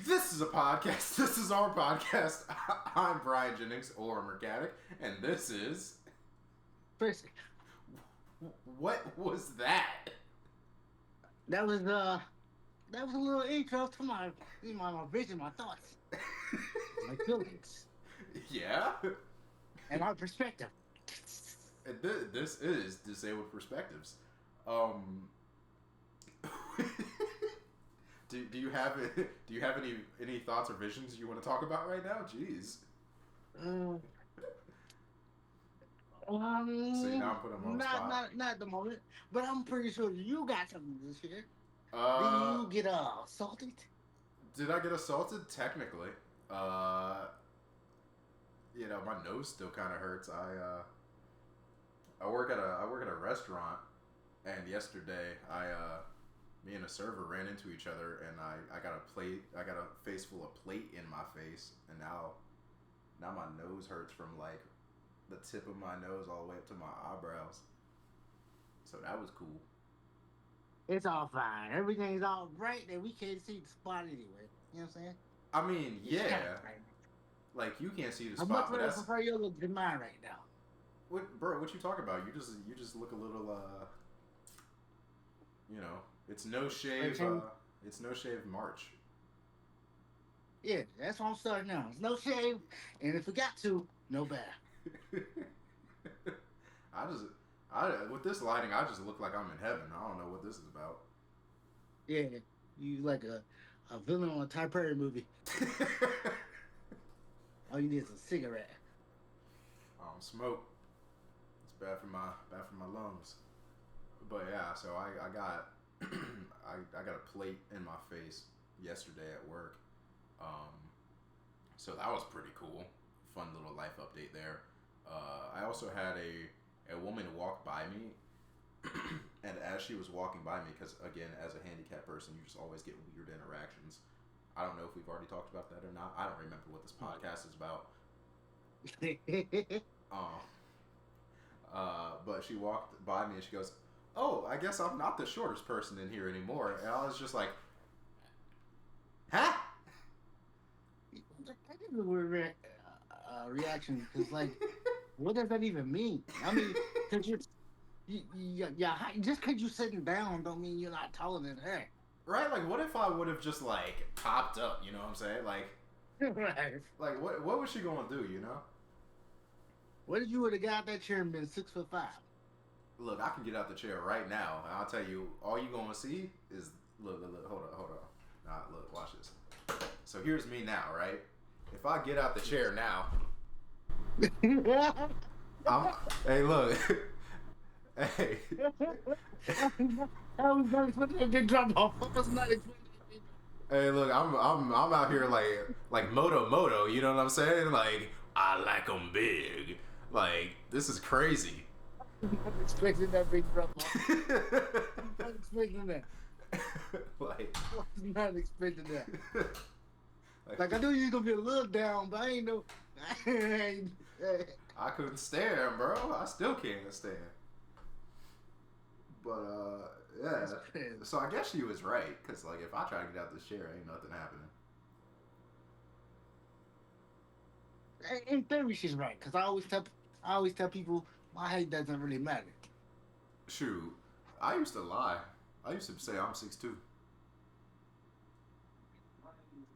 This is a podcast. This is our podcast. I'm Brian Jennings, or Mechanic, and this is. Tracy. What was that? That was a little intro to my vision, my thoughts, my feelings, Yeah? and my perspective. This is Disabled Perspectives. Um. do you have any thoughts or visions you want to talk about right now? Jeez. Um, See, now I'm putting them on the spot. not at the moment, but I'm pretty sure you got something to share. Did Uh, you get assaulted? did I get assaulted? Technically. Uh, my nose still kind of hurts. I work at a restaurant, and yesterday me and a server ran into each other, and I got a face full of plate in my face, and now my nose hurts from like the tip of my nose all the way up to my eyebrows. So that was cool. It's all fine. Everything's all right, and we can't see the spot anyway. You know what I'm saying? I mean, It's kind of yeah, right. like you can't see the I much spot, but rather that's prefer your look than mine right now. bro. What you talking about? You just look a little it's no shave. Okay. It's no shave March. Yeah, that's what I'm starting now. It's no shave, and if we got to, no better. I just, with this lighting, I just look like I'm in heaven. I don't know what this is about. Yeah, you like a villain on a Ty Perry movie. All you need is a cigarette. I don't smoke. It's bad for my lungs. But yeah, so I got I got a plate in my face yesterday at work. So that was pretty cool. Fun little life update there. I also had a woman walk by me, and as she was walking by me, because again, as a handicapped person, you just always get weird interactions. I don't know if we've already talked about that or not. I don't remember what this podcast is about. Um, but she walked by me and she goes, "Oh, I guess I'm not the shortest person in here anymore." And I was just like, "Huh?" That is a weird reaction because, like, what does that even mean? I mean, because just because you're sitting down don't mean you're not taller than her. Right? Like, what if I would have just like popped up? You know what I'm saying? Right. Like what was she gonna do? You know? What if you would have got that chair and been 6'5"? Look, I can get out the chair right now, and I'll tell you, all you gonna see is look, hold on. Nah, look, watch this. So here's me now, right? If I get out the chair now, hey, look, hey, I was not expecting that to drop off. I was not expecting that. hey, look, I'm out here like moto, you know what I'm saying? Like I like 'em big. Like this is crazy. I'm not expecting that big drop off. I'm not expecting that. like, I was not expecting that. Like, I knew you was gonna be a little down, but I ain't know. I couldn't stand, bro. I still can't stand. But That's yeah. crazy. So I guess she was right, cause like if I try to get out this chair, ain't nothing happening. In theory, she's right because I always tell people my height doesn't really matter. Shoot, I used to lie. I used to say I'm 6'2".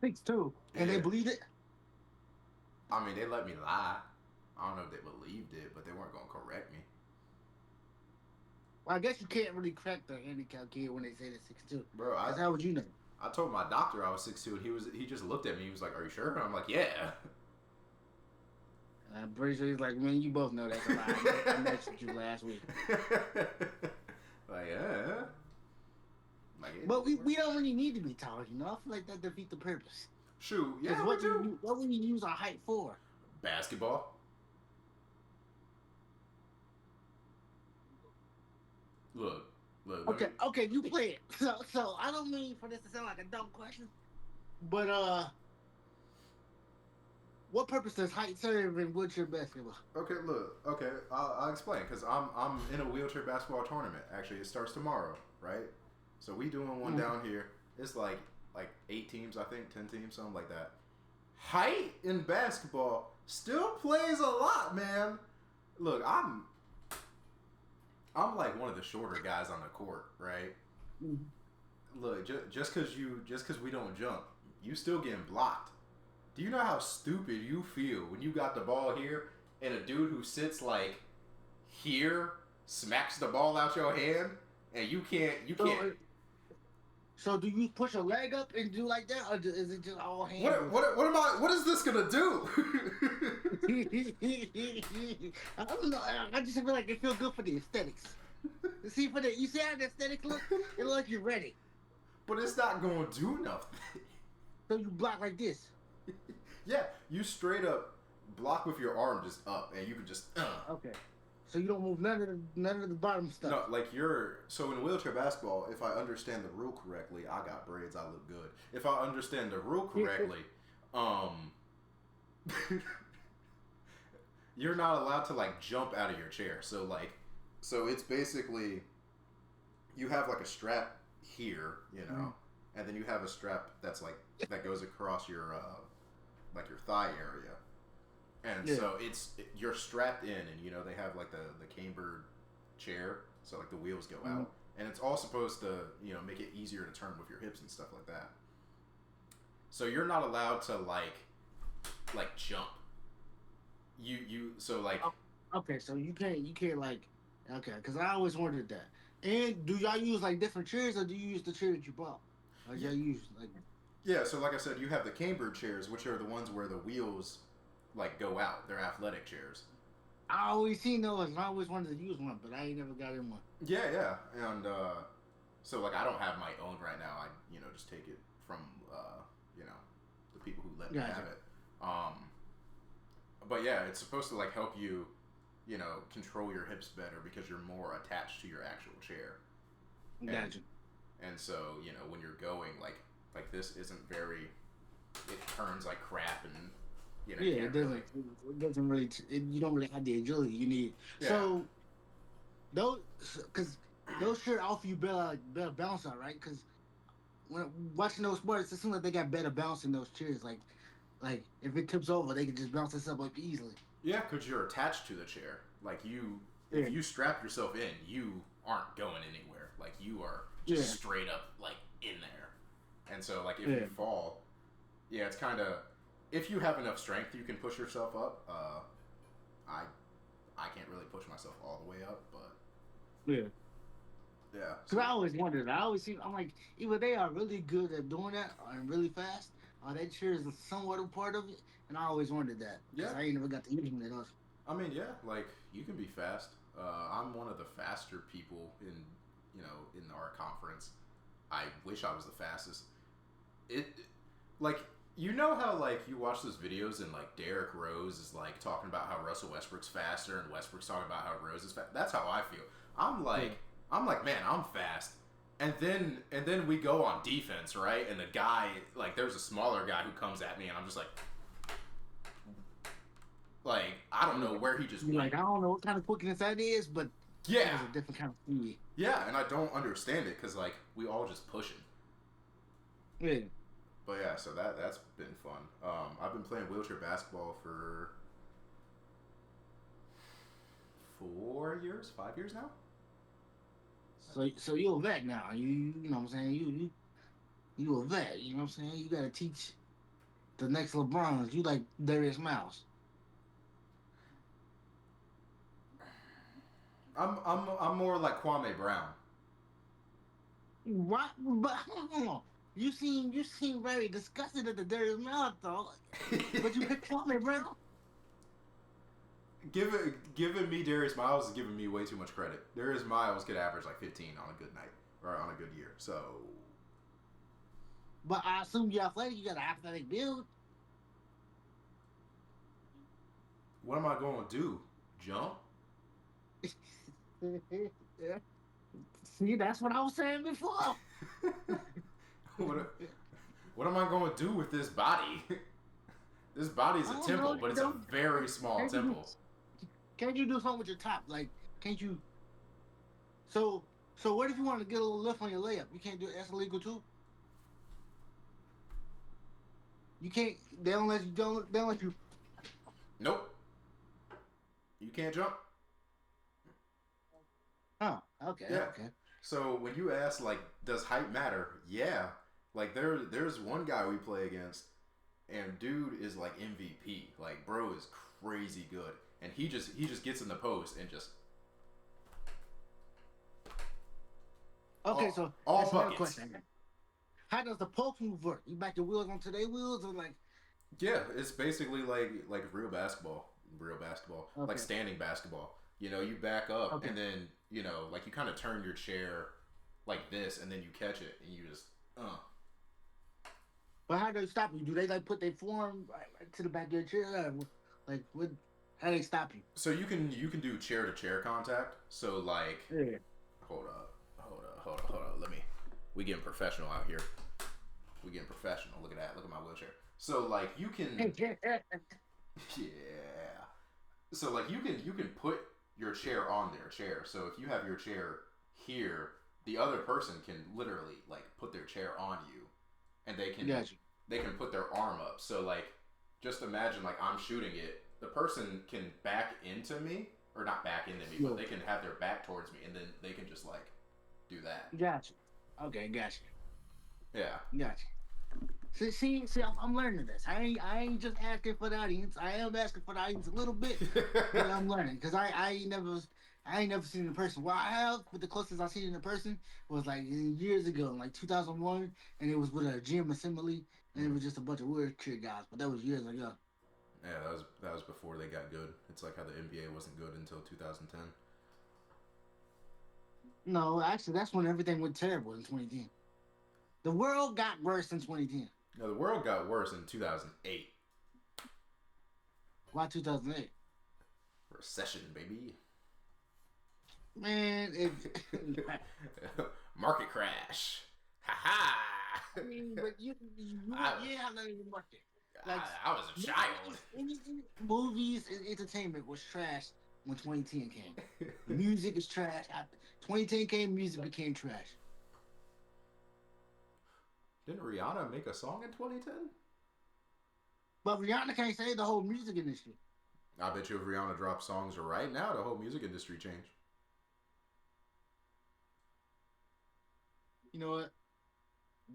6'2", and they Yeah. believe it. I mean, they let me lie. I don't know if they believed it, but they weren't gonna correct me. Well, I guess you can't really crack the handicap kid when they say they're 6'2", Bro, because how would you know? I told my doctor I was 6'2", and he just looked at me. He was like, "Are you sure?" And I'm like, "Yeah." I'm pretty sure he's like, man, you both know that's a lie. I messaged you last week. Like, yeah. Like, But we don't really need to be tall, you know? I feel like that defeats the purpose. shoot, Because yeah, we do. what would we use our height for? Basketball. Look, let me. Okay, you play it. So I don't mean for this to sound like a dumb question, but what purpose does height serve in wheelchair basketball? Okay, look. Okay, I'll explain because I'm in a wheelchair basketball tournament. Actually, it starts tomorrow, right? So we doing one Mhm. down here. It's like like 8 teams, I think, 10 teams, something like that. Height in basketball still plays a lot, man. Look, I'm like one of the shorter guys on the court, right? Mhm. Look, just because we don't jump, you still getting blocked. Do you know how stupid you feel when you got the ball here and a dude who sits like here smacks the ball out your hand and you can't So, so do you push a leg up and do like that, or is it just all hands? what is this gonna do? I don't know. I just feel like it feels good for the aesthetics. See, you see how the aesthetics look? It looks like you're ready. But it's not gonna do nothing. So you block like this. Yeah, you straight up block with your arm just up, and you can just. Okay. So you don't move none of the bottom stuff. No, like so in wheelchair basketball, if I understand the rule correctly, I got braids, I look good. If I understand the rule correctly, you're not allowed to like jump out of your chair. So it's basically you have like a strap here, and then you have a strap that's like that goes across your like your thigh area. And so you're strapped in, and they have like the cambered chair, so like the wheels go out, and it's all supposed to make it easier to turn with your hips and stuff like that. So you're not allowed to like jump. So like. Okay, so you can't like, okay, because I always wondered that. And do y'all use like different chairs, or do you use the chair that you bought? Or y'all use like. Yeah, so like I said, you have the cambered chairs, which are the ones where the wheels like go out. They're athletic chairs. I always seen those, and I always wanted to use one, but I ain't never got in one. Yeah, and so like I don't have my own right now. I just take it from the people who let me have it. But yeah, it's supposed to like help you, control your hips better because you're more attached to your actual chair. Gotcha. And so when you're going like this isn't very. It turns like crap and. It doesn't. It doesn't really. You don't really have the agility you need. Yeah. So because those sure offer you better bounce out, right? Because when watching those sports, it seems like they got better bounce in those chairs. Like if it tips over, they can just bounce itself up easily. Yeah, because you're attached to the chair. Like if you strap yourself in, you aren't going anywhere. Like you are just straight up like in there. And so like if you fall, it's kind of. If you have enough strength, you can push yourself up. I can't really push myself all the way up, but yeah. So. Because I always wondered. I'm like, either they are really good at doing that and really fast, or that chair is somewhat a part of it. And I always wondered that. Yeah. I ain't never got to use them enough. I mean, yeah, like you can be fast. I'm one of the faster people in our conference. I wish I was the fastest. How like you watch those videos and like Derrick Rose is like talking about how Russell Westbrook's faster and Westbrook's talking about how Rose is fast. That's how I feel. I'm like, man, I'm fast. And then we go on defense, right? And the guy, like, there's a smaller guy who comes at me, and I'm just like, I don't know where he just went. Like, I don't know what kind of quickness that is, but yeah, it's a different kind of speed. Yeah, and I don't understand it because like we all just pushing. Yeah. But yeah, so that's been fun. I've been playing wheelchair basketball for 5 years now. So you're a vet now. You know what I'm saying? You a vet. You know what I'm saying? You gotta teach the next LeBrons. You like Darius Miles. I'm more like Kwame Brown. What? But hold on. You seem very disgusted at the Darius Miles though. But you picked Kwame Brown. Giving me Darius Miles is giving me way too much credit. Darius Miles could average like 15 on a good night or on a good year. So. But I assume you're athletic. You got an athletic build. What am I going to do? Jump? Yeah. See, that's what I was saying before. What am I going to do with this body? This body's a temple, but it's a very small temple. Can't you do something with your top? Like, can't you? So what if you want to get a little lift on your layup? You can't do it. That's illegal too. You can't. They don't let you. They don't let you. Nope. You can't jump. Oh, okay, Yeah. okay. So when you ask like, does height matter? Yeah. Like there's one guy we play against, and dude is like MVP. Like bro is crazy good, and he just gets in the post and just Okay, all, so all that's another buckets. question. How does the post move work? You back your wheels onto their wheels, or like? Yeah, it's basically like real basketball, like Okay, standing basketball. You know, you back up okay. and then like you kind of turn your chair like this, and then you catch it and you just But how do they stop you? Do they like put their form right to the back of your chair? Like what? How do they stop you? So you can do chair to chair contact. So like, Yeah. hold up. We getting professional out here. We getting professional. Look at that. Look at my wheelchair. So like you can, yeah. So like you can put your chair on their chair. So if you have your chair here, the other person can literally like put their chair on you, and Gotcha. they can put their arm up. So like, just imagine like I'm shooting it. The person can back into me, or not back into me, but Yeah. they can have their back towards me, and then they can just like do that. Gotcha. Okay, gotcha. Yeah. Gotcha. See, I'm learning this. I ain't just asking for the audience. I am asking for the audience a little bit, but I'm learning because I ain't never seen it in person. Well, I have, but the closest I seen it in person was like years ago, like 2001, and it was with a gym assembly, and it Mm. was just a bunch of wheelchair guys. But that was years ago. Yeah, that was before they got good. It's like how the NBA wasn't good until 2010. No, actually, that's when everything went terrible in 2010. The world got worse in 2010. No, the world got worse in 2008. Why 2008? Recession, baby. Man, it. Market crash. Ha ha. I mean, but you I, yeah, I know you market. Like I was a child. movies and entertainment was trash when 2010 came. Music is trash. 2010 came, music became trash. Didn't Rihanna make a song in 2010? But Rihanna can't save the whole music industry. I bet you if Rihanna drops songs right now, the whole music industry changed. You know what?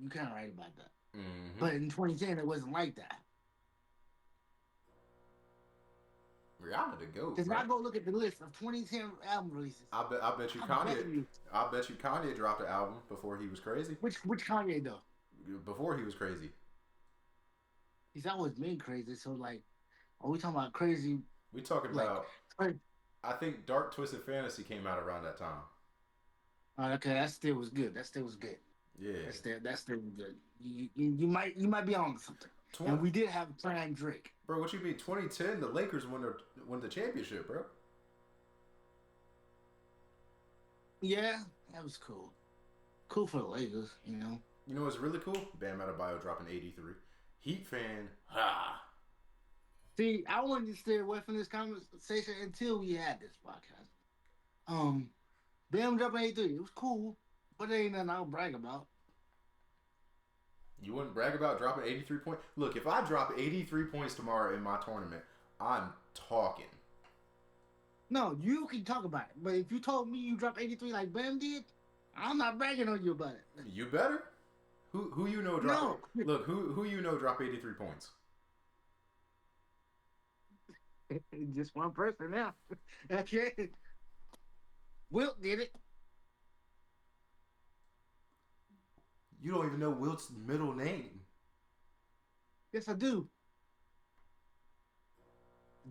You kind of right about that. Mm-hmm. But in 2010, it wasn't like that. Rihanna the goat, Because bro. now go look at the list of 2010 album releases. I bet you I Kanye. bet you. I bet you Kanye dropped an album before he was crazy. Which Kanye though? Before he was crazy. He's always been crazy. So like, are we talking about crazy? We talking Like, about. I think Dark Twisted Fantasy came out around that time. okay, that still was good. That still was good. Yeah. That's still good. You might be on something. 20, And we did have prime Drake. bro, what you mean? 2010, the Lakers won the championship, bro. Yeah, that was cool. Cool for the Lakers, you know. You know what's really cool? Bam Adebayo dropping 83. Heat fan, ha. See, I wanted to stay away from this conversation until we had this podcast. Bam dropping 83. It was cool, but it ain't nothing I'll brag about. You wouldn't brag about dropping 83 points? Look, if I drop 83 points tomorrow in my tournament, I'm talking. No, you can talk about it. But if you told me you dropped 83 like Bam did, I'm not bragging on you about it. You better. Who you know drop No. it? Look, who you know drop 83 points? Just one person now. Okay. Wilt did it. You don't even know Wilt's middle name. Yes, I do.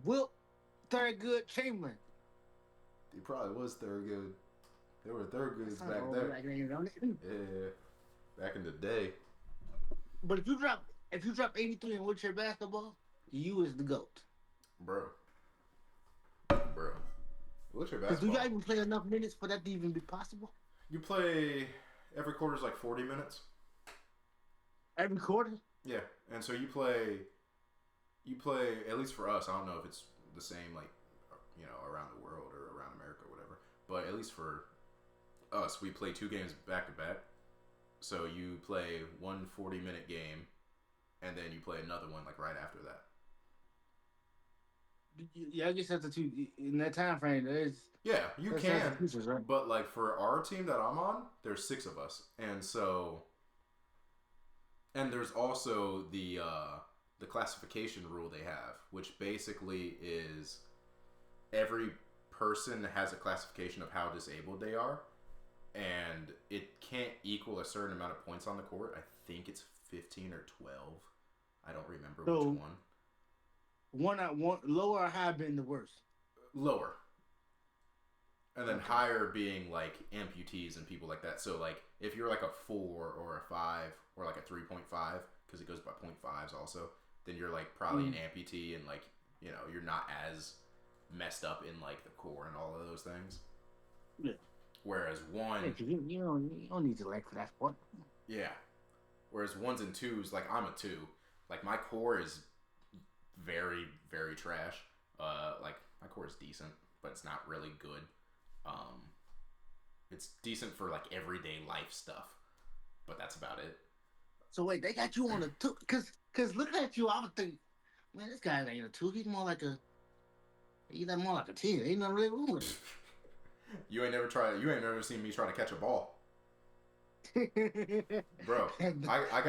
Wilt Thurgood Chamberlain. He probably was Thurgood. There were Thurgoods That's not back old there. black name, don't it? Yeah, back in the day. But if you drop 83 in wheelchair basketball, you is the GOAT. Bro. Wheelchair Because do basketball. y'all even play enough minutes for that to even be possible? You play every quarter's like 40 minutes. Every quarter? Yeah, and so you play at least for us. I don't know if it's the same like around the world or around America or whatever, but at least for us, we play 2 games back to back. So you play one 40-minute game, and then you play another one like right after that. Yeah, I guess that's the two in that time frame. Yeah, you that's can, features, right? but like for our team that I'm on, there's 6 of us, and so and there's also the classification rule they have, which basically is every person has a classification of how disabled they are, and it can't equal a certain amount of points on the court. I think it's 15 or 12. I don't remember So which one. one lower or high being the worst. Lower. And then Okay. higher being like amputees and people like that. So like if you're like a 4 or a 5 or like a 3.5, because it goes by 0.5s also, then you're like probably an amputee and like, you know, you're not as messed up in like the core and all of those things. Yeah. Whereas Yeah, 'cause you don't need to like for that sport. yeah. Whereas 1s and 2s, like I'm a 2. Like my core is very, very trash. Like my core is decent, but it's not really good. It's decent for like everyday life stuff, but that's about it. So wait, they got you on a two? Cause looking at you, I would think, man, this guy ain't a two. He's more like a. He's more like a 10. Ain't nothing really wrong with You ain't never seen me try to catch a ball, it. bro. I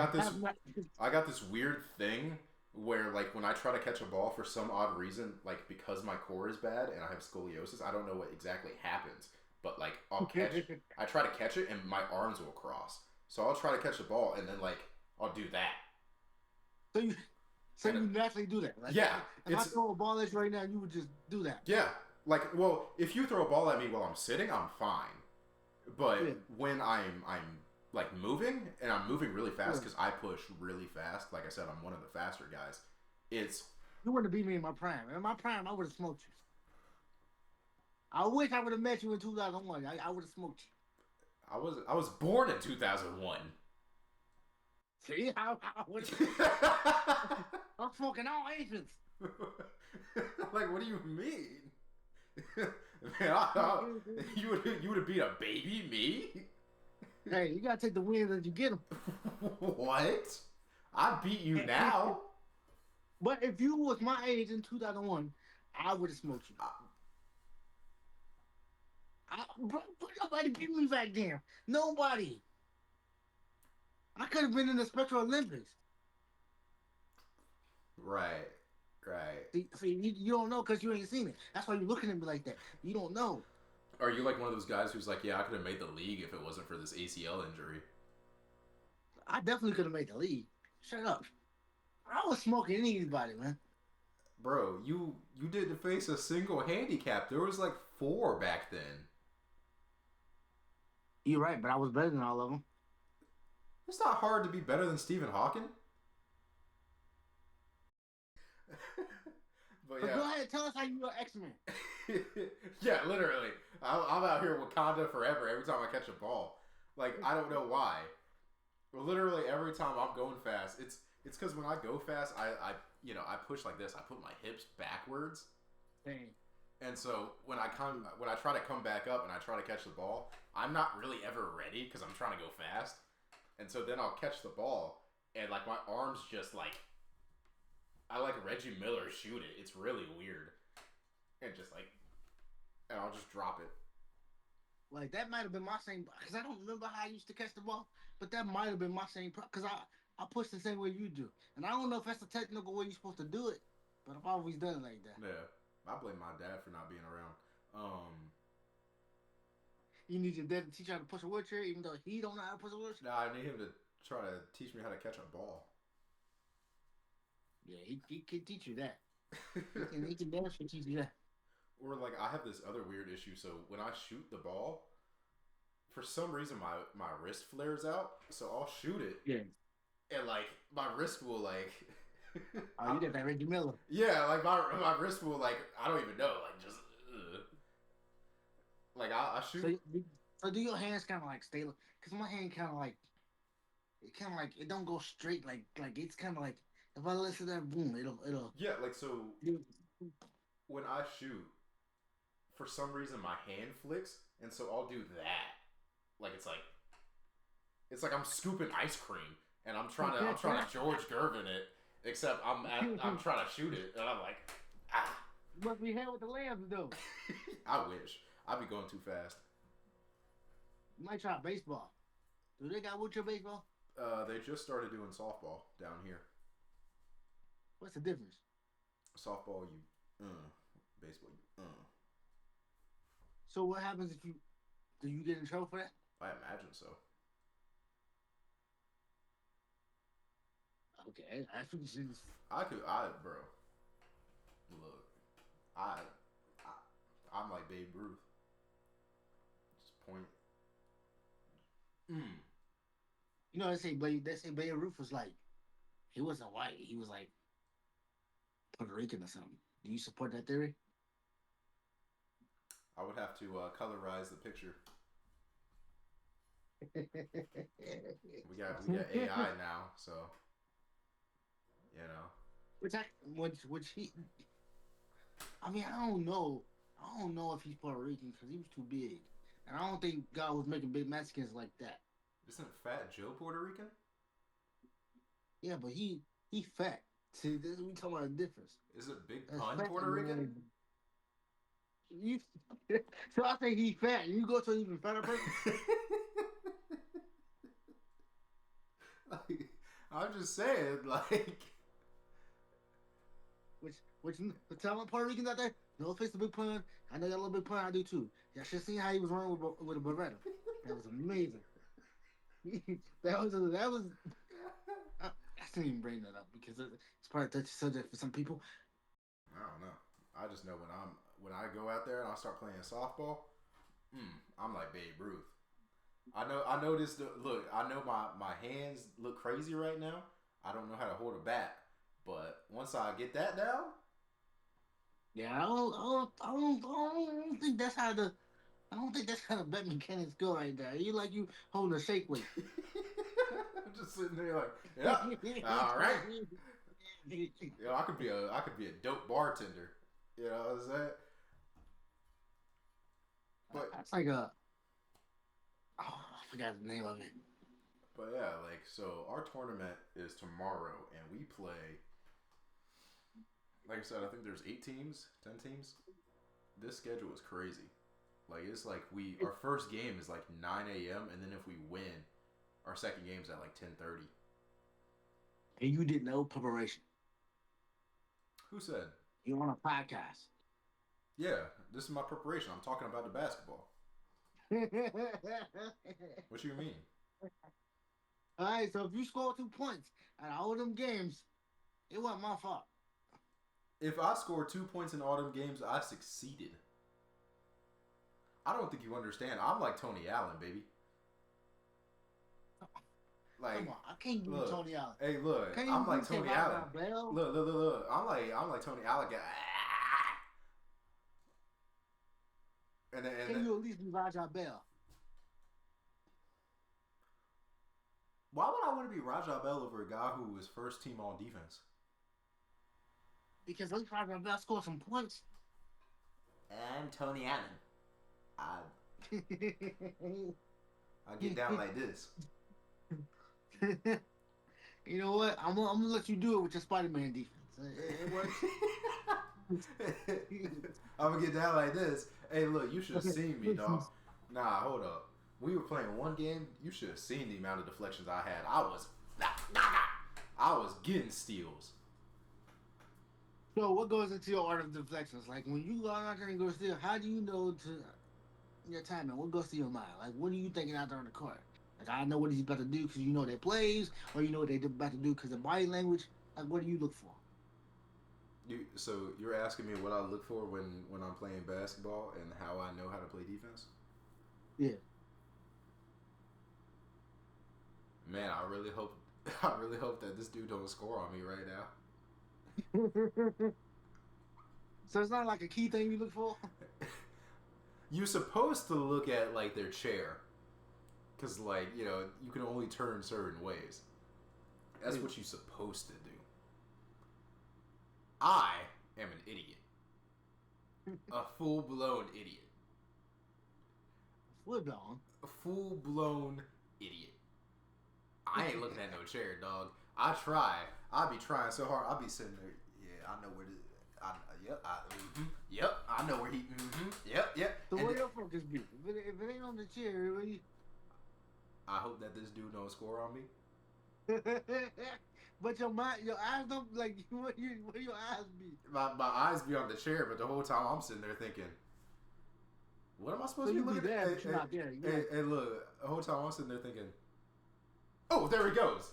got this weird thing where like when I try to catch a ball for some odd reason, like because my core is bad and I have scoliosis, I don't know what exactly happens, but like I try to catch it and my arms will cross. So I'll try to catch the ball and then like I'll do that. So you, so And you naturally do that. Like, yeah, if I it's throw a ball at you right now, you would just do that. yeah. Like well, if you throw a ball at me while I'm sitting, I'm fine. But Yeah. when I'm like moving and I'm moving really fast Yeah. because I push really fast. Like I said, I'm one of the faster guys. It's You wouldn't beat me in my prime. In my prime, I would have smoked you. I wish I would have met you in 2001. I would have smoked I was born in 2001. you. See how I would. I'm smoking all Asians. Like what do you mean? Man, you would have beat a baby me? Hey, you gotta take the wins as you get them. What? I beat you now. But if you was my age in 2001, I would have smoked you. Bro, nobody beat me back then. Nobody. I could have been in the Spectral Olympics. Right, right. See you don't know because you ain't seen it. That's why you're looking at me like that. You don't know. Are you like one of those guys who's like, yeah, I could have made the league if it wasn't for this ACL injury? I definitely could have made the league. Shut up. I was smoking anybody, man. Bro, you didn't face a single handicap. There was like 4 back then. You're right, but I was better than all of them. It's not hard to be better than Stephen Hawking. But But yeah. go ahead, tell us how you are X-Men. Yeah, literally. I'm out here Wakanda forever every time I catch a ball. Like, I don't know why. Literally every time I'm going fast, it's because when I go fast, I push like this. I put my hips backwards. Dang. And so when I try to come back up and I try to catch the ball, I'm not really ever ready because I'm trying to go fast. And so then I'll catch the ball and like my arms just like I like Reggie Miller shoot it. It's really weird. And just like and I'll just drop it. Like that might have been my same because I don't remember how I used to catch the ball, but that might have been my same because I push the same way you do, and I don't know if that's the technical way you're supposed to do it, but I've always done it like that. Yeah. I blame my dad for not being around. You need your dad to teach you how to push a wheelchair, even though he don't know how to push a wheelchair. Nah, I need him to try to teach me how to catch a ball. Yeah, he can teach you that. He can damn sure teach you that. Or like I have this other weird issue. So when I shoot the ball, for some reason my wrist flares out. So I'll shoot it, Yeah. and like my wrist will like. Oh, you got that Reggie Miller. Yeah, like my wrist will like I don't even know like just. Like I shoot. So do your hands kind of like stay? Because my hand kind of like it don't go straight like it's kind of like if I listen to that boom, it'll. Yeah, like so when I shoot, for some reason my hand flicks, and so I'll do that. Like it's like I'm scooping ice cream, and I'm trying to George Gervin it, except I'm trying to shoot it, and I'm like, ah. You must be here with the lambs, though. I wish I'd be going too fast. You might try baseball. Do they got wheelchair baseball? They just started doing softball down here. What's the difference? Softball, baseball, So what happens if you do you get in trouble for that? I imagine so. Okay, I think she's. Bro. Look, I, I'm like Babe Ruth. Just point. You know, they say Babe Ruth was like, he wasn't white. He was like Puerto Rican or something. Do you support that theory? I would have to colorize the picture. We got AI now, so you know. Which he. I mean, I don't know. I don't know if he's Puerto Rican because he was too big, and I don't think God was making big Mexicans like that. Isn't Fat Joe Puerto Rican? Yeah, but he fat. See, this we talking about a difference. Is it Big Pun Puerto Rican? You, so I think he fat, and you go to an even fatter person. Like, I'm just saying, like, which tell my Puerto Ricans out there, no offense to Big Pun. I know that little Big Pun, I do too. Y'all should see how he was running with a Beretta. That was amazing. that was. I didn't even bring that up because it's probably a touchy subject for some people. I don't know. I just know when I go out there and I start playing softball, I'm like Babe Ruth. I know this. Look, I know my hands look crazy right now. I don't know how to hold a bat, but once I get that down, yeah, I don't think that's how the. I don't think that's how the bet mechanics go right there. You like you holding a shake weight. I'm just sitting there like, yeah, all right. Yo, I could be a dope bartender. You know what I'm saying? But that's like a. Oh, I forgot the name of it. But yeah, like so, our tournament is tomorrow, and we play. Like I said, I think there's 8 teams, 10 teams. This schedule is crazy. Like it's like our first game is like 9 a.m. and then if we win, our second game's at like 10:30. And you did no preparation. Who said? You on a podcast. Yeah, this is my preparation. I'm talking about the basketball. What you mean? All right, so if you score 2 points at all them games, it wasn't my fault. If I score 2 points in all them games, I succeeded. I don't think you understand. I'm like Tony Allen, baby. Like, come on, I can't do Tony Allen. Hey, look, I'm like Tony Allen. Look. I'm like Tony Allen. And can you at least be Raja Bell? Why would I want to be Raja Bell over a guy who was first team on defense? Because at least Raja Bell scored some points. I'm Tony Allen. I get down like this. You know what? I'm gonna let you do it with your Spider-Man defense. It works. I'm gonna get down like this. Hey, look, you should have seen me, dog. Nah, hold up. We were playing one game. You should have seen the amount of deflections I had. I was getting steals. So what goes into your art of deflections? Like when you go out there and go steal, how do you know to your timing? What goes to your mind? Like what are you thinking out there on the court? Like I know what he's about to do because you know their plays, or you know what they're about to do because of body language. Like what do you look for? So you're asking me what I look for when I'm playing basketball and how I know how to play defense? Yeah. Man, I really hope that this dude don't score on me right now. So it's not like a key thing you look for? You're supposed to look at like their chair. Because like, you know, you can only turn certain ways. That's what you're supposed to do. I am an idiot. A full-blown idiot. Full-blown? A full-blown idiot. I ain't looking at no chair, dog. I try. I be trying so hard. I be sitting there. Yeah, I know where this. Yep. I know where he. Yep. So And where then, your focus be? If it ain't on the chair, where you... I hope that this dude don't score on me. But your mind, your eyes don't like. Where your eyes be? My eyes be on the chair, but the whole time I'm sitting there thinking, what am I supposed So to you be be looking there, at? but you're not there. Hey, look, the whole time I'm sitting there thinking, oh, there he goes.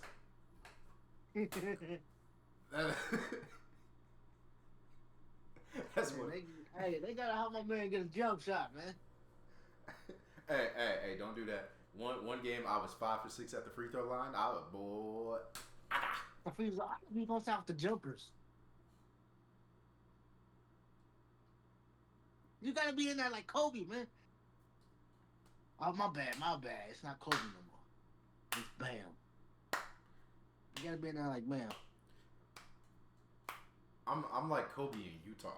That's what. They gotta help my man get a jump shot, man. Hey, don't do that. One game I was 5 for 6 at the free throw line. I was boy. If he was, we gonna stop the jumpers. You gotta be in there like Kobe, man. Oh, my bad. It's not Kobe no more. It's Bam. You gotta be in there like Bam. I'm like Kobe in Utah.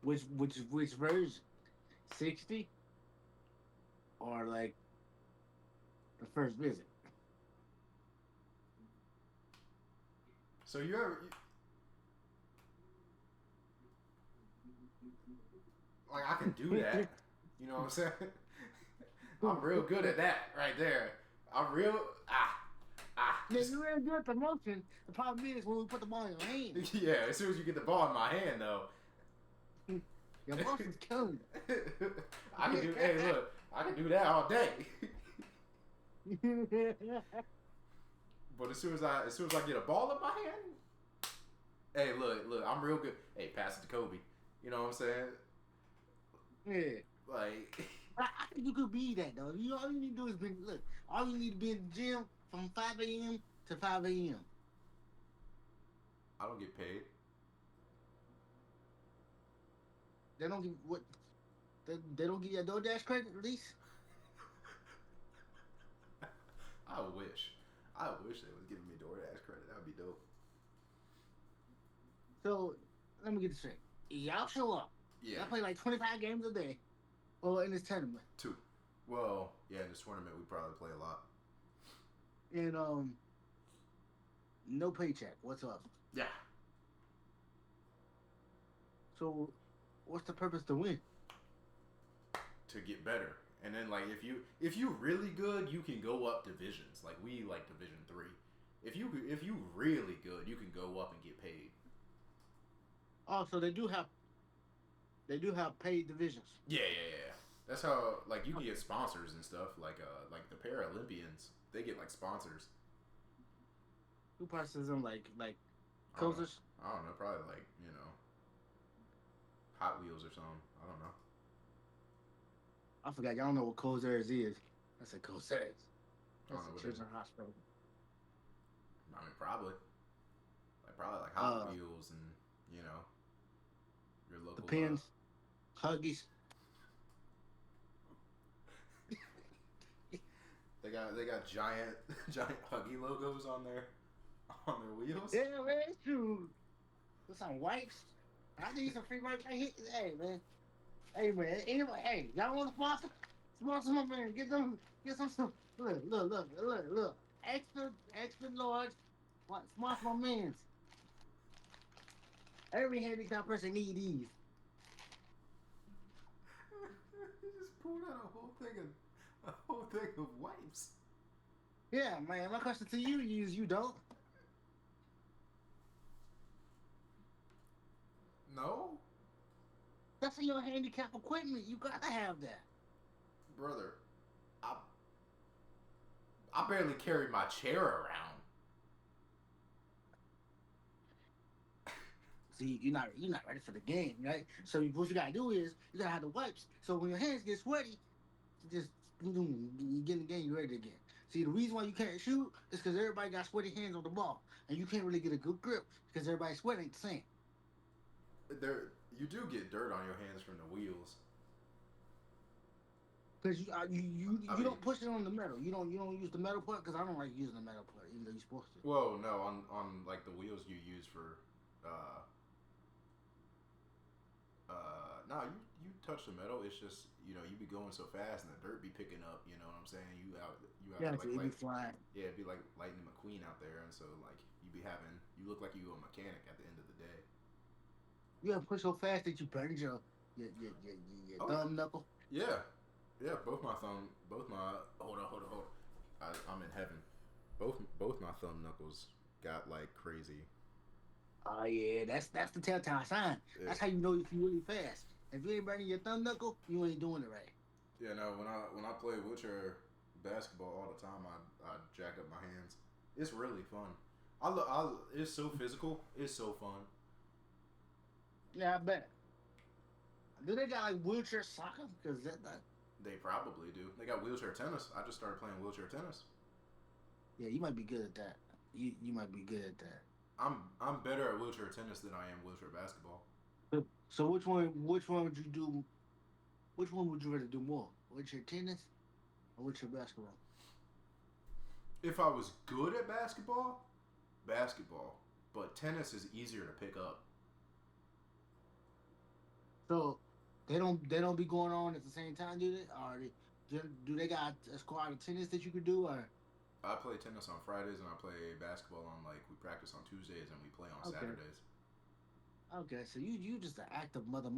Which version? 60? Or like the first visit? So you ever like I can do that. You know what I'm saying? I'm real good at that right there. I'm real Yeah, you're real good at the motion. The problem is when we put the ball in your hand. Yeah, as soon as you get the ball in my hand though. Your motion's killing I can do hey look, I can do that all day. you. But as soon as I get a ball in my hand, hey look, I'm real good. Hey, pass it to Kobe. You know what I'm saying? Yeah. Like I think you could be that though. All you need to do is look. All you need to be in the gym from 5 a.m. to 5 a.m. I don't get paid. They don't give what? They don't give you a DoorDash credit at least. I wish they was giving me DoorDash credit. That would be dope. So let me get this straight. Y'all show up. Yeah. Y'all play like 25 games a day, or in this tournament. 2. Well, yeah, in this tournament we probably play a lot. And no paycheck. What's up? Yeah. So, what's the purpose to win? To get better. And then like if you really good, you can go up divisions. Like we like Division 3. If you really good, you can go up and get paid. Oh, so they do have paid divisions. Yeah. That's how like you can get sponsors and stuff. Like the Paralympians, they get like sponsors. Who passes them like coasters? I don't know, probably like, Hot Wheels or something. I don't know. I forgot. Y'all don't know what Coasters is. I said Coasters. I That's don't know a what it children's hospital. I mean, probably like Hot Wheels and your local The pins, Huggies. They got giant Huggy logos on their wheels. Yeah, man, it's true. With some wipes. I need some free wipes. Hey, man. Hey, man. Anyway, hey, y'all want to sponsor? Sponsor my man. Get some stuff. Look. Extra large. Sponsor my man's. Every handicapped person need these. He just pulled out a whole thing of wipes. Yeah, man. My question to you is you don't. No, That's in your handicap equipment. You gotta have that. brother. I barely carry my chair around. See, you're not ready for the game, right? So what you gotta do is you gotta have the wipes. So when your hands get sweaty, you just you get in the game, you're ready again. See, the reason why you can't shoot is because everybody got sweaty hands on the ball, and you can't really get a good grip because everybody's sweat ain't the same. You do get dirt on your hands from the wheels. Because you don't push it on the metal. You don't use the metal part because I don't like using the metal part, even though you're supposed to. Whoa, no, on like the wheels you use for no, you touch the metal, it's just you be going so fast and the dirt be picking up. You know what I'm saying? You out Yeah, there so it be like flying. yeah, it'd be like Lightning McQueen out there, and so like you look like you a mechanic at the end of the day. You ever push so fast that you burned your Oh thumb knuckle? yeah, yeah. Both my hold on. I'm in heaven. Both my thumb knuckles got like crazy. Oh yeah, that's the telltale sign. Yeah, That's how you know if you really fast. If you ain't burning your thumb knuckle, you ain't doing it right. yeah. No, when I play wheelchair basketball all the time, I jack up my hands. It's really fun. It's so physical. It's so fun. Yeah, I bet. Do they got like wheelchair soccer? Because that They probably do. They got wheelchair tennis. I just started playing wheelchair tennis. yeah, you might be good at that. You might be good at that. I'm better at wheelchair tennis than I am wheelchair basketball. So which one would you do? Which one would you rather do more? Wheelchair tennis or wheelchair basketball? If I was good at basketball, basketball, but tennis is easier to pick up. So they don't be going on at the same time, do they? Or do they got a squad of tennis that you could do? Or I play tennis on Fridays and I play basketball on like we practice on Tuesdays and we play on okay, Saturdays. okay. So you just an active mother.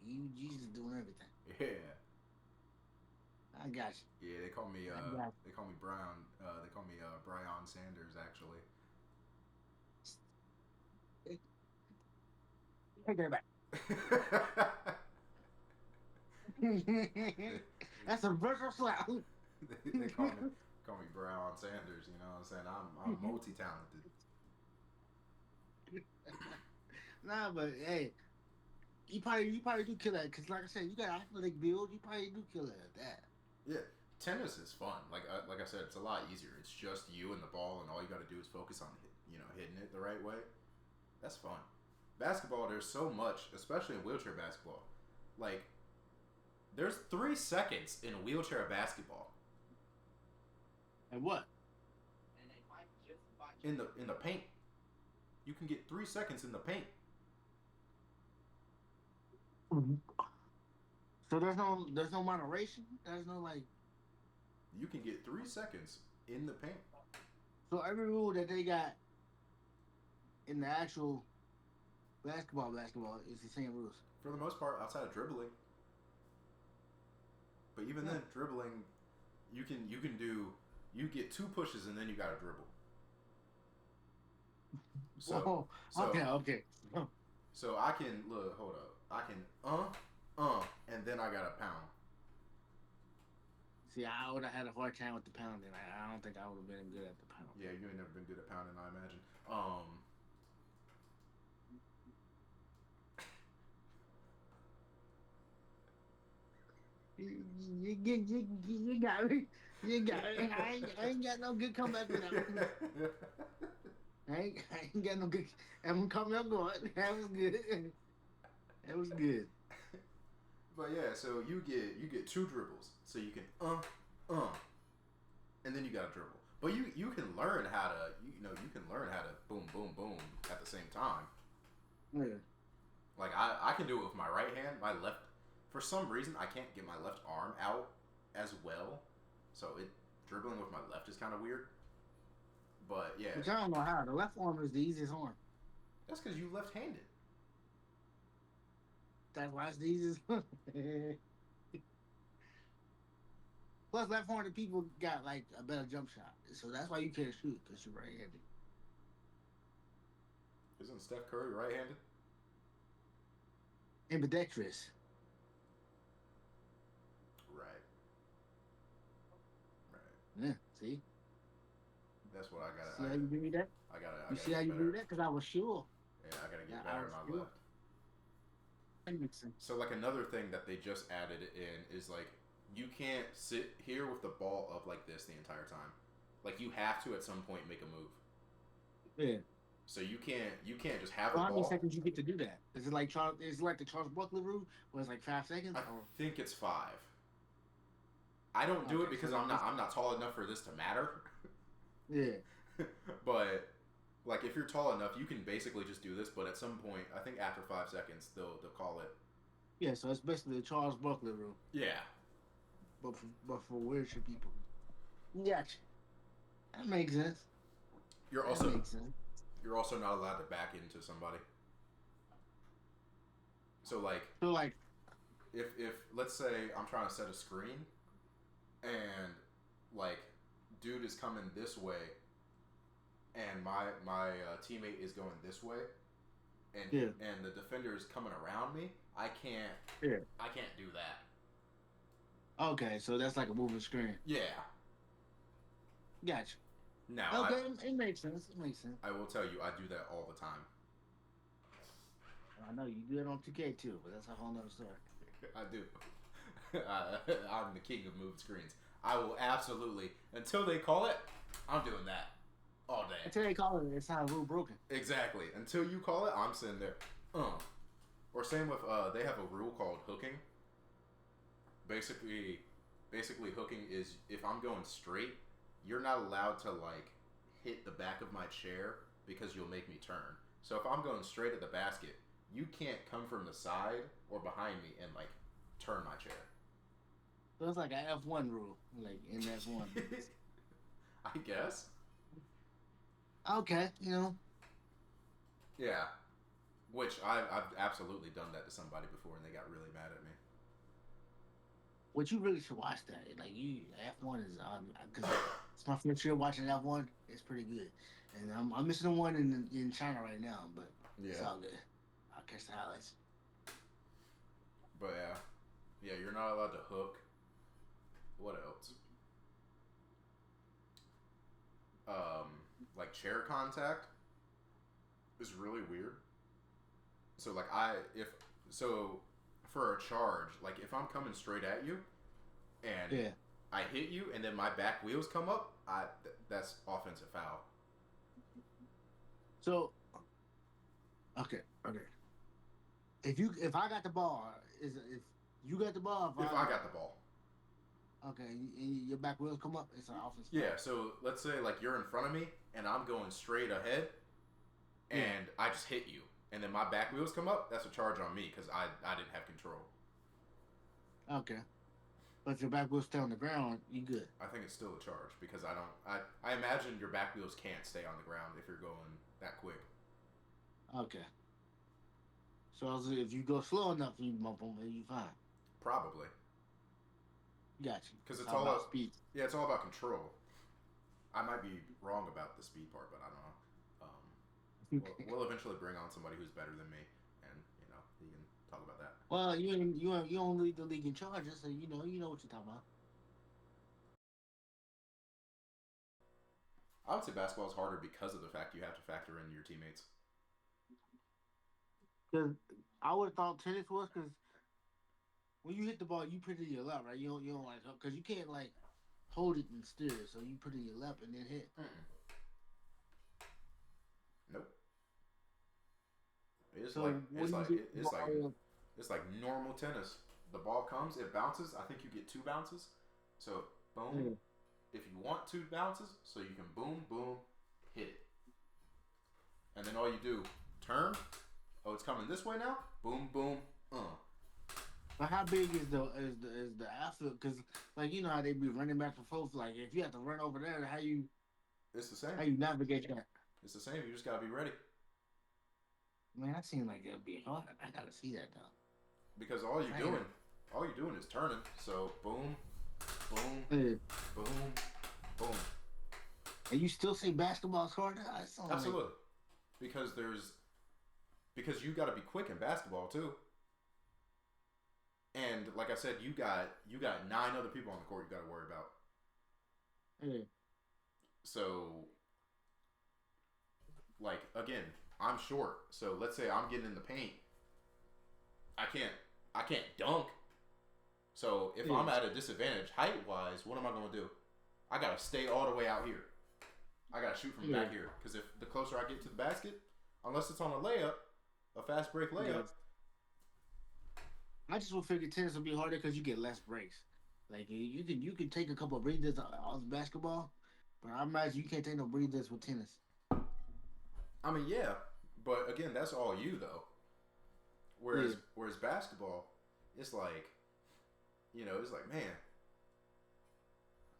You just doing everything. Yeah, I got yeah. you. I got They call me Brown. They call me Bryon Sanders actually. you. Take that back. they, That's a virtual slap. they call me Brown Sanders. You know what I'm saying? I'm multi talented. Nah, but hey, you probably do kill that because, like I said, you got athletic build. You probably do kill it at that. Yeah, tennis is fun. Like I said, it's a lot easier. It's just you and the ball, and all you got to do is focus on hitting it the right way. That's fun. Basketball, there's so much, especially in wheelchair basketball. Like there's 3 seconds in wheelchair basketball And what? in the paint. You can get 3 seconds in the paint. So there's no moderation. There's no like. You can get 3 seconds in the paint. So every rule that they got in the actual basketball is the same rules. For the most part, outside of dribbling. But even Yeah. then, dribbling, you get 2 pushes and then you gotta dribble. So Whoa. so Okay. so I can look. Hold up. I can and then I got to pound. See, I would have had a hard time with the pounding. I don't think I would have been good at the pound. Yeah, you ain't never been good at pounding, I imagine. You got me. You got me. I ain't got no good comeback with that one. I ain't got no good. I'm coming up going. That was good. That was good. But yeah, so you get 2 dribbles, so you can and then you got to dribble. But you can learn how to you can learn how to boom boom boom at the same time. Yeah. Like I can do it with my right hand. My left, for some reason, I can't get my left arm out as well. So dribbling with my left is kind of weird. But yeah, Which I don't know how. The left arm is the easiest arm. that's because you left-handed. That's why it's the easiest. Plus, left-handed people got like a better jump shot, so that's why you can't shoot because you're right-handed. Isn't Steph Curry right-handed? Ambidextrous. Right. Right. Yeah. See. That's what I gotta. See how you do that? I gotta. You see how get you better. do that? Because I was sure. Yeah, I gotta Yeah, get I better was on my sure. left. That makes sense. So like another thing that they just added in is like you can't sit here with the ball up like this the entire time. Like you have to at some point make a move. Yeah. So you can't just have So the how many ball. seconds you get to do that? Is it like Charles? Is it like the Charles Barkley rule, where it's like 5 seconds? I Or think it's 5. I don't do it okay, because so I'm not tall enough for this to matter. yeah. But like if you're tall enough, you can basically just do this. But at some point, I think after 5 seconds, they'll call it. Yeah, so it's basically the Charles Barkley rule, Yeah. but for wheelchair people. Gotcha. That makes sense. You're That also makes sense. you're also not allowed to back into somebody. So like So like, if let's say I'm trying to set a screen and like dude is coming this way and my teammate is going this way and yeah, and the defender is coming around me, yeah. I can't do that. Okay, so that's like a moving screen. Yeah. Gotcha. Now Okay, it makes sense. It makes sense. I will tell you I do that all the time. I know you do it on 2K too, but that's a whole nother story. I do. I'm the king of moved screens. I will absolutely until they call it. I'm doing that all day. Until they call it, it's not a rule broken. Exactly. Until you call it, I'm sitting there. Or same with they have a rule called hooking. Basically, hooking is if I'm going straight, you're not allowed to like hit the back of my chair because you'll make me turn. So if I'm going straight at the basket, you can't come from the side or behind me and like turn my chair. So it's like an F1 rule, like in F1. I guess. Okay, Yeah. Which I've absolutely done that to somebody before and they got really mad at me. what you really should watch that. Like you, F1 is because it's my first year watching F1. It's pretty good, and I'm missing the one in China right now, but it's Yeah. all good. I'll catch the highlights. But yeah. Yeah, you're not allowed to hook. What else? Um, like chair contact is really weird. So like I if so for a charge, like if I'm coming straight at you and Yeah. I hit you and then my back wheels come up, that's offensive foul. So okay, okay. If I got the ball, is if you got the ball, If I got the ball. okay, and your back wheels come up, it's an offense. Yeah, so let's say like you're in front of me and I'm going straight ahead and Yeah. I just hit you and then my back wheels come up, that's a charge on me because I didn't have control. Okay. But if your back wheels stay on the ground, you good. I think it's still a charge because I imagine your back wheels can't stay on the ground if you're going that quick. Okay. So if you go slow enough, you bump them, you fine. Probably. Got you. Because it's All all about about, speed. yeah, it's all about control. I might be wrong about the speed part, but I don't know. We'll eventually bring on somebody who's better than me, and he can talk about that. Well, you don't lead the league in charges, so you know what you're talking about. I would say basketball is harder because of the fact you have to factor in your teammates. Because I would have thought tennis was because when you hit the ball, you put it in your lap, right? You don't like because you can't like hold it and steer, so you put it in your lap and then hit. Mm-mm. Nope. It's So like what do you do? it's like normal tennis. The ball comes, it bounces. I think you get two bounces. So boom. Yeah. If you want two bounces, so you can boom, boom, hit it, and then all you do turn. Oh, it's coming this way now. Boom, boom. But how big is the outfield? Because like how they be running back and forth. Like if you have to run over there, It's the same. how you navigate that? It's the same. You just gotta be ready Man, that seems like it'd be hard. I gotta see that though. because Damn. all you're doing is turning. So boom, boom, Yeah. boom, boom. And you still say basketball's harder? I sound like Absolutely. Because you got to be quick in basketball too. And like I said, you got nine other people on the court you got to worry about. yeah. So like again, I'm short. So let's say I'm getting in the paint. I can't dunk. So if Yeah. I'm at a disadvantage height wise, what am I going to do? I got to stay all the way out here. I got to shoot from back here because if the closer I get to the basket, unless it's on a layup, a fast break layup. I just would figure tennis would be harder because you get less breaks. Like you can take a couple of breathers off basketball, but I imagine you can't take no breathers with tennis. I mean, yeah, but again, that's all you though. Yeah. Whereas basketball, it's like, it's like, man,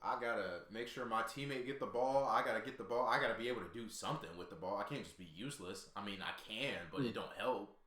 I gotta make sure my teammate get the ball. I gotta get the ball. I gotta be able to do something with the ball. I can't just be useless. I mean, I can, but it don't help.